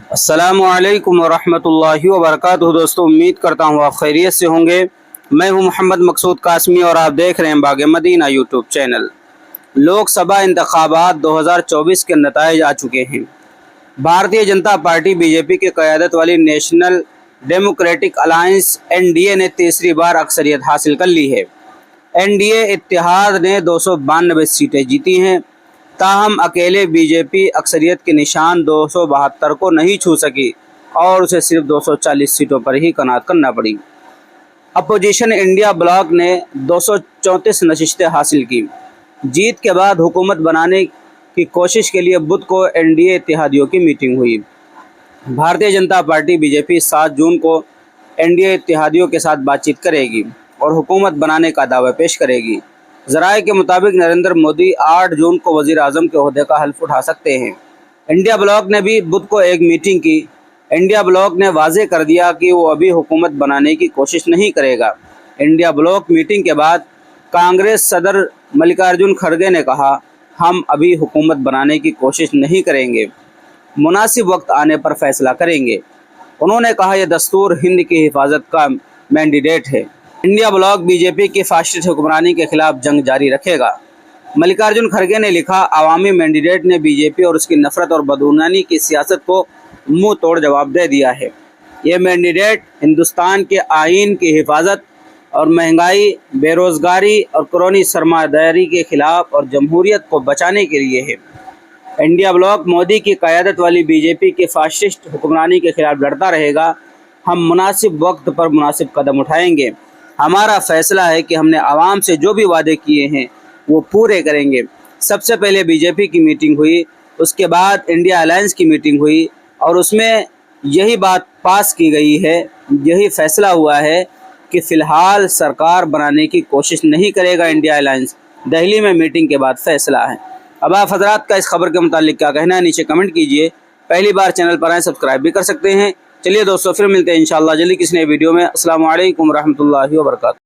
अस्सलामु अलैकुम वरहमतुल्लाहि वबरकातुहू। दोस्तों, उम्मीद करता हूँ आप खैरियत से होंगे। मैं हूँ मोहम्मद मकसूद कासमी और आप देख रहे हैं बाग मदीना यूट्यूब चैनल। लोकसभा इंतखाबात 2024 के नताइज आ चुके हैं। भारतीय जनता पार्टी बीजेपी की क़यादत वाली नेशनल डेमोक्रेटिक अलायंस एनडीए ने तीसरी बार अक्सरियत हासिल कर ली है। एनडीए इत्तेहाद ने 292 सीटें जीती हैं। ताहम अकेले बीजेपी अक्सरियत के निशान 272 को नहीं छू सकी और उसे सिर्फ 240 सीटों पर ही कनात करना पड़ी। अपोजिशन इंडिया ब्लॉक ने 234 नशिस्तें हासिल की। जीत के बाद हुकूमत बनाने की कोशिश के लिए बुध को एनडीए इत्तेहादियों की मीटिंग हुई। भारतीय जनता पार्टी बीजेपी 7 जून को एनडीए इत्तेहादियों के साथ बातचीत करेगी और हुकूमत बनाने का दावा पेश करेगी। ज़राए के मुताबिक नरेंद्र मोदी 8 जून को वज़ीर आज़म के ओहदे का हल्फ उठा सकते हैं। इंडिया ब्लॉक ने भी बुध को एक मीटिंग की। इंडिया ब्लॉक ने वाज़े कर दिया कि वो अभी हुकूमत बनाने की कोशिश नहीं करेगा। इंडिया ब्लॉक मीटिंग के बाद कांग्रेस सदर मल्लिकार्जुन खड़गे ने कहा, हम अभी हुकूमत बनाने की कोशिश नहीं करेंगे, मुनासिब वक्त आने पर फैसला करेंगे। उन्होंने कहा, यह दस्तूर हिंद की हिफाजत का मैंडेट है। इंडिया ब्लॉक बीजेपी की फाशिस्ट हुक्मरानी के खिलाफ जंग जारी रखेगा। मल्लिकार्जुन खड़गे ने लिखा, अवामी मैंडेट ने बीजेपी और उसकी नफरत और बदऊनानी की सियासत को मुंह तोड़ जवाब दे दिया है। ये मैंडेट हिंदुस्तान के आइन की हिफाजत और महंगाई, बेरोज़गारी और करोनी सरमादारी के खिलाफ और जमहूरियत को बचाने के लिए है। इंडिया ब्लॉक मोदी की क़यादत वाली बीजेपी की फाशिस्ट हुक्मरानी के खिलाफ लड़ता रहेगा। हम मुनासिब वक्त पर मुनासिब कदम उठाएंगे। हमारा फ़ैसला है कि हमने आवाम से जो भी वादे किए हैं वो पूरे करेंगे। सबसे पहले बीजेपी की मीटिंग हुई, उसके बाद इंडिया अलायंस की मीटिंग हुई और उसमें यही बात पास की गई है, यही फ़ैसला हुआ है कि फ़िलहाल सरकार बनाने की कोशिश नहीं करेगा इंडिया अलायंस। दिल्ली में मीटिंग के बाद फ़ैसला है। अब आप हज़रात का इस खबर के मुतालिक क्या कहना है, नीचे कमेंट कीजिए। पहली बार चैनल पर आए सब्सक्राइब भी कर सकते हैं। चलिए दोस्तों, फिर मिलते हैं इंशाअल्लाह जल्दी किसी नए वीडियो में। अस्सलामु अलैकुम रहमतुल्लाहि व बरकातुहू।